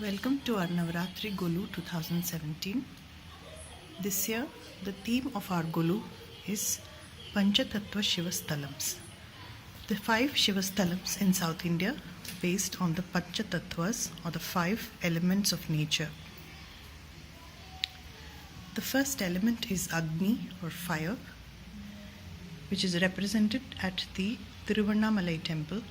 Welcome to our Navaratri Golu 2017. This year, the theme of our Golu is Pancha Tatva Shiva Stalams. The 5 Shiva Stalams in South India based on the Pancha Tattvas or the 5 elements of nature. The first element is Agni or fire, which is represented at the Tiruvannamalai temple.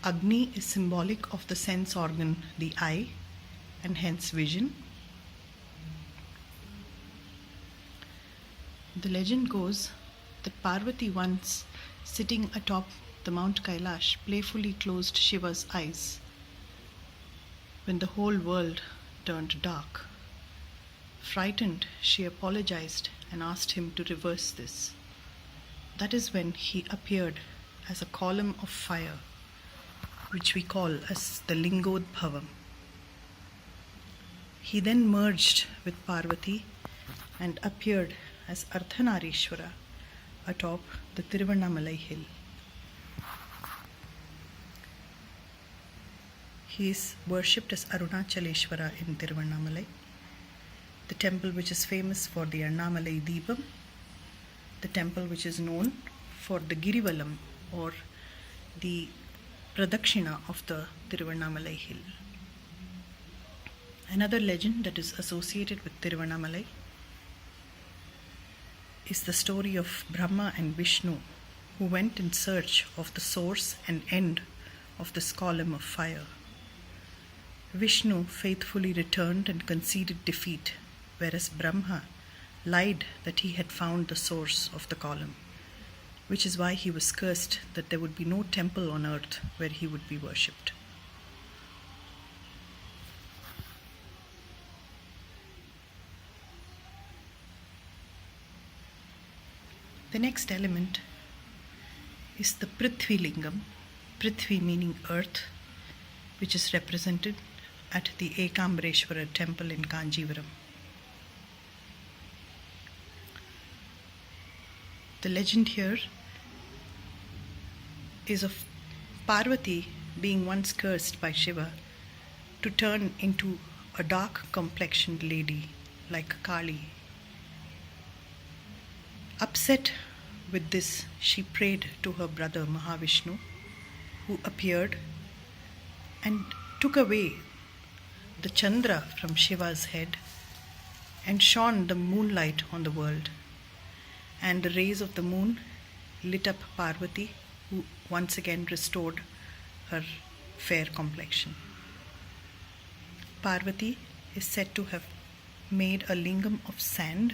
Agni is symbolic of the sense organ, the eye, and hence vision. The legend goes that Parvati once, sitting atop the Mount Kailash, playfully closed Shiva's eyes when the whole world turned dark. Frightened, she apologized and asked him to reverse this. That is when he appeared as a column of fire, which we call as the Lingodbhavam. He then merged with Parvati and appeared as Ardhanarishwara atop the Tiruvannamalai hill. He is worshipped as Arunachaleshwara in Tiruvannamalai, the temple which is famous for the Annamalai Deepam, the temple which is known for the Girivalam or the Pradakshina of the Tiruvannamalai hill. Another legend that is associated with Tiruvannamalai is the story of Brahma and Vishnu, who went in search of the source and end of this column of fire. Vishnu faithfully returned and conceded defeat, whereas Brahma lied that he had found the source of the column, which is why he was cursed that there would be no temple on earth where he would be worshipped. The next element is the Prithvi Lingam, Prithvi meaning earth, which is represented at the Ekambreshwara temple in Kanjivaram. The legend here is of Parvati being once cursed by Shiva to turn into a dark complexioned lady like Kali. Upset with this, she prayed to her brother Mahavishnu, who appeared and took away the Chandra from Shiva's head and shone the moonlight on the world. And the rays of the moon lit up Parvati, who once again restored her fair complexion. Parvati is said to have made a lingam of sand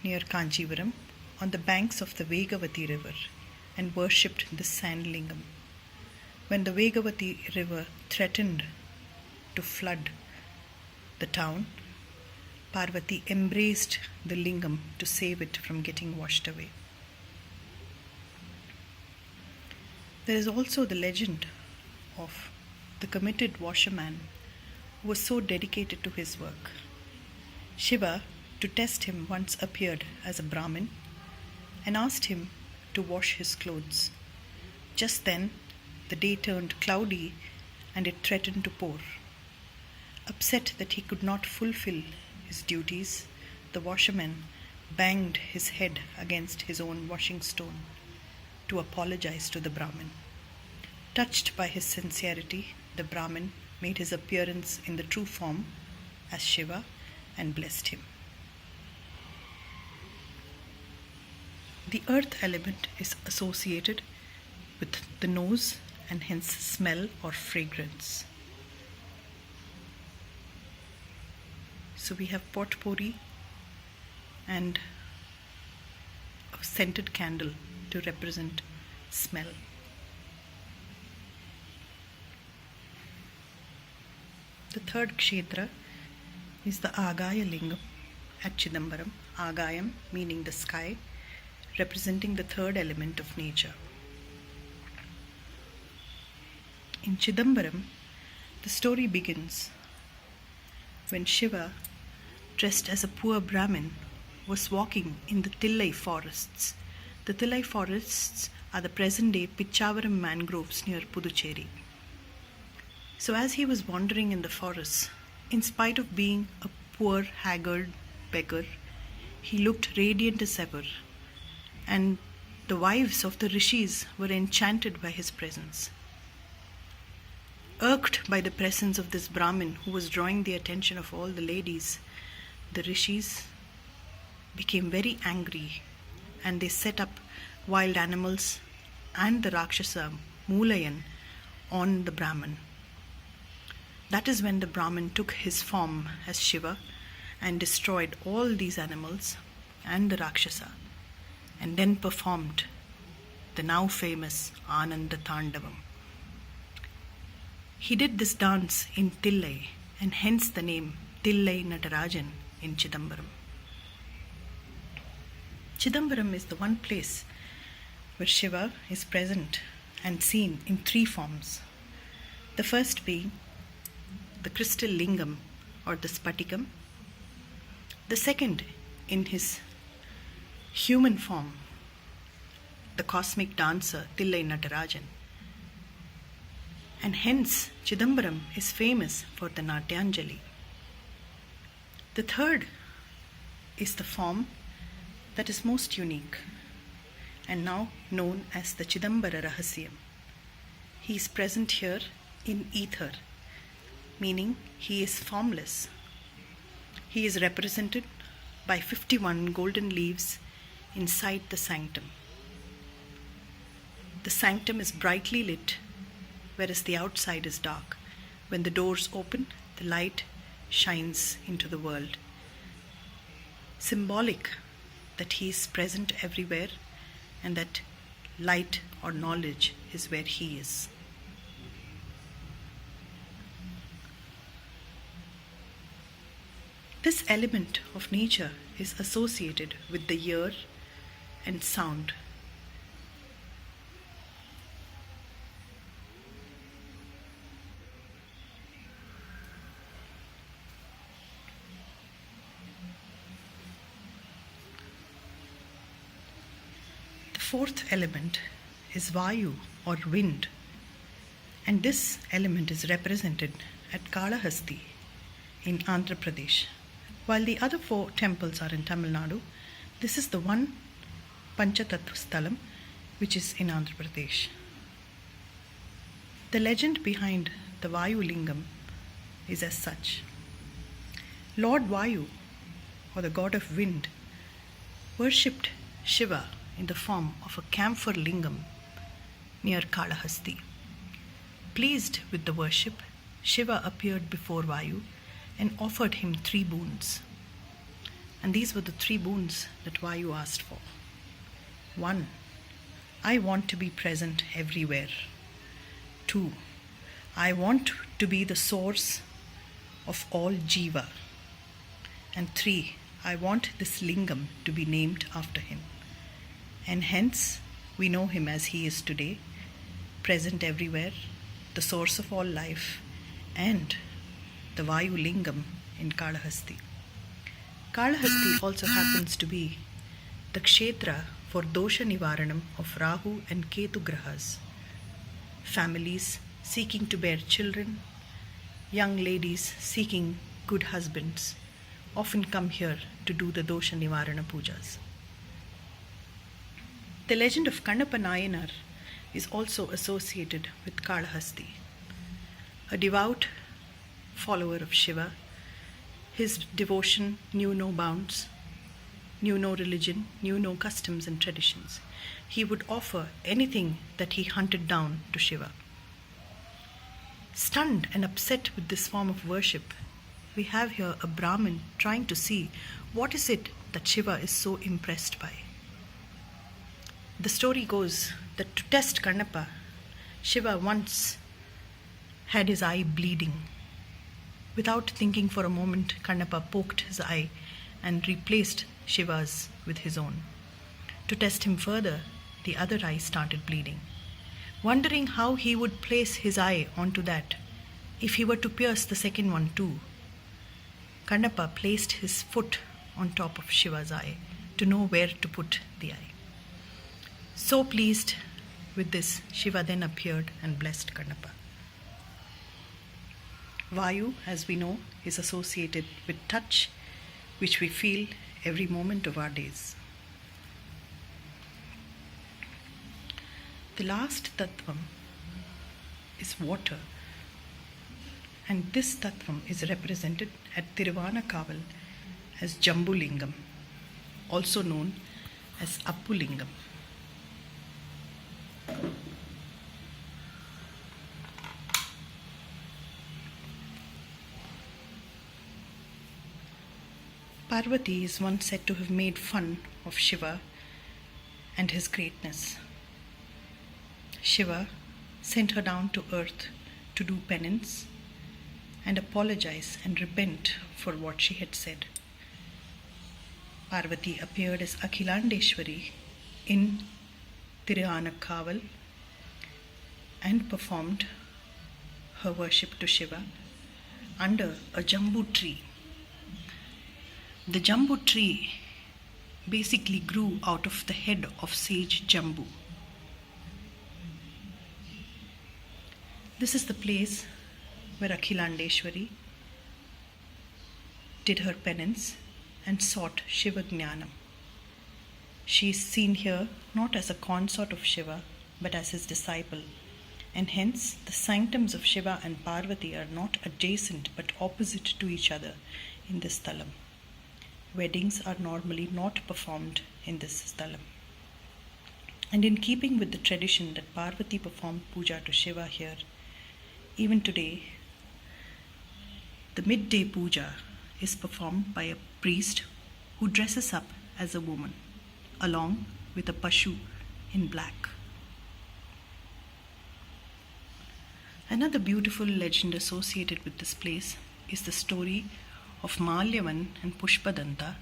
near Kanjivaram on the banks of the Vegavati river and worshipped this sand lingam. When the Vegavati river threatened to flood the town, Parvati embraced the lingam to save it from getting washed away. There is also the legend of the committed washerman who was so dedicated to his work. Shiva, to test him, once appeared as a Brahmin and asked him to wash his clothes. Just then, the day turned cloudy and it threatened to pour. Upset that he could not fulfill his duties, the washerman banged his head against his own washing stone to apologize to the Brahmin. Touched by his sincerity, the Brahmin made his appearance in the true form as Shiva and blessed him. The earth element is associated with the nose and hence smell or fragrance. So we have potpourri and a scented candle to represent smell. The third kshetra is the Agaya Lingam at Chidambaram. Agayam meaning the sky, representing the third element of nature. In Chidambaram, the story begins when Shiva, dressed as a poor Brahmin, was walking in the Tillai forests. The Tillai forests are the present-day Pichavaram mangroves near Puducherry. So as he was wandering in the forests, in spite of being a poor, haggard beggar, he looked radiant as ever, and the wives of the rishis were enchanted by his presence. Irked by the presence of this Brahmin who was drawing the attention of all the ladies, the rishis became very angry, and they set up wild animals and the Rakshasa Mulayan on the Brahmin. That is when the Brahmin took his form as Shiva and destroyed all these animals and the Rakshasa, and then performed the now famous Ananda Tandavam. He did this dance in Tillai, and hence the name Tillai Natarajan in Chidambaram. Chidambaram is the one place where Shiva is present and seen in three forms. The first being the crystal lingam or the spatikam. The second in his human form, the cosmic dancer Tillai Natarajan. And hence Chidambaram is famous for the Natyanjali. The third is the form that is most unique and now known as the Chidambara Rahasyam. He is present here in ether, meaning he is formless. He is represented by 51 golden leaves inside the sanctum. The sanctum is brightly lit, whereas the outside is dark. When the doors open, the light shines into the world. Symbolic that he is present everywhere and that light or knowledge is where he is. This element of nature is associated with the ear and sound. The fourth element is Vayu or wind, and this element is represented at Kalahasti in Andhra Pradesh. While the other four temples are in Tamil Nadu, this is the one Pancha Tatva Stalam which is in Andhra Pradesh. The legend behind the Vayu Lingam is as such. Lord Vayu, or the god of wind, worshipped Shiva in the form of a camphor lingam near Kalahasti. Pleased with the worship, Shiva appeared before Vayu and offered him 3 boons. And these were the 3 boons that Vayu asked for. 1. I want to be present everywhere. 2. I want to be the source of all Jiva. And 3. I want this lingam to be named after him. And hence we know him as he is today, present everywhere, the source of all life, and the Vayu Lingam in Kalahasti. Kalahasti also happens to be the kshetra for dosha nivaranam of Rahu and Ketu grahas. Families seeking to bear children, young ladies seeking good husbands often come here to do the dosha nivarana pujas. The legend of Kannappa Nayanar is also associated with Kalahasti. A devout follower of Shiva, his devotion knew no bounds, knew no religion, knew no customs and traditions. He would offer anything that he hunted down to Shiva. Stunned and upset with this form of worship, we have here a Brahmin trying to see what is it that Shiva is so impressed by. The story goes that to test Kannappa, Shiva once had his eye bleeding. Without thinking for a moment, Kannappa poked his eye and replaced Shiva's with his own. To test him further, the other eye started bleeding. Wondering how he would place his eye onto that if he were to pierce the second one too, Kannappa placed his foot on top of Shiva's eye to know where to put the eye. So pleased With this, Shiva then appeared and blessed Kanapa. Vayu, as we know, is associated with touch, which we feel every moment of our days. The last Tattvam is water, and this Tattvam is represented at Tiruvanakaval as Jambulingam, also known as Appulingam. Parvati is once said to have made fun of Shiva and his greatness. Shiva sent her down to earth to do penance and apologize and repent for what she had said. Parvati appeared as Akhilandeshwari in Tiruvanakaval and performed her worship to Shiva under a jambu tree. The jambu tree basically grew out of the head of sage Jambu. This is the place where Akhilandeshwari did her penance and sought Shiva Jnanam. She is seen here not as a consort of Shiva but as his disciple, and hence the sanctums of Shiva and Parvati are not adjacent but opposite to each other in this Stalam. Weddings are normally not performed in this Stalam. And in keeping with the tradition that Parvati performed puja to Shiva here, even today, the midday puja is performed by a priest who dresses up as a woman, along with a pashu in black. Another beautiful legend associated with this place is the story of Malyavan and Pushpadanta,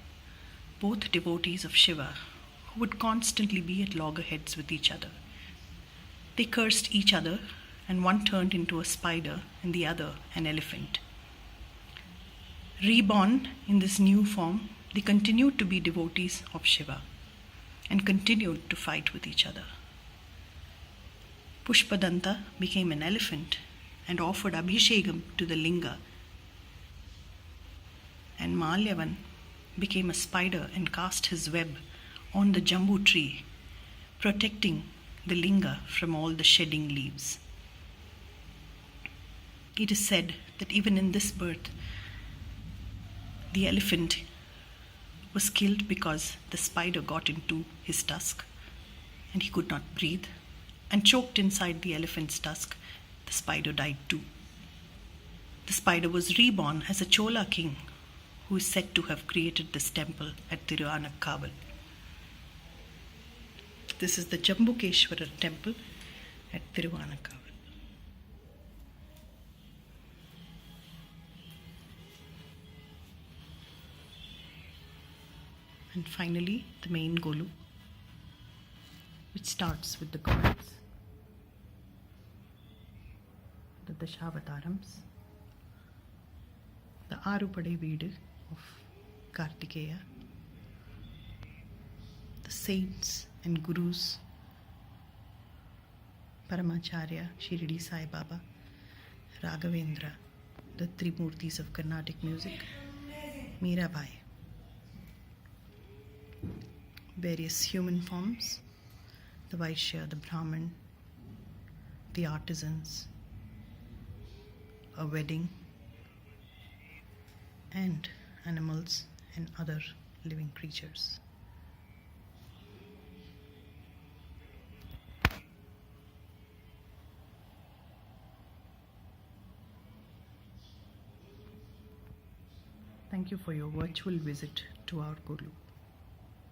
both devotees of Shiva, who would constantly be at loggerheads with each other. They cursed each other, and one turned into a spider and the other an elephant. Reborn in this new form, they continued to be devotees of Shiva and continued to fight with each other. Pushpadanta became an elephant and offered Abhishekam to the linga, and Malyavan became a spider and cast his web on the jambu tree, protecting the linga from all the shedding leaves. It is said that even in this birth, the elephant was killed because the spider got into his tusk and he could not breathe, and choked inside the elephant's tusk, the spider died too. The spider was reborn as a Chola king who is said to have created this temple at Tiruvanakaval. This is the Jambukeshwara temple at Tiruvanakaval. And finally, the main Golu, which starts with the gods, the Dashavatārams, the Arupade Veedu of Kartikeya, the saints and gurus, Paramacharya, Shirdi Sai Baba, Raghavendra, the three Murtis of Carnatic music, Mirabai, various human forms, the Vaishya, the Brahmin, the artisans, a wedding, and animals and other living creatures. Thank you for your virtual visit to our Golu.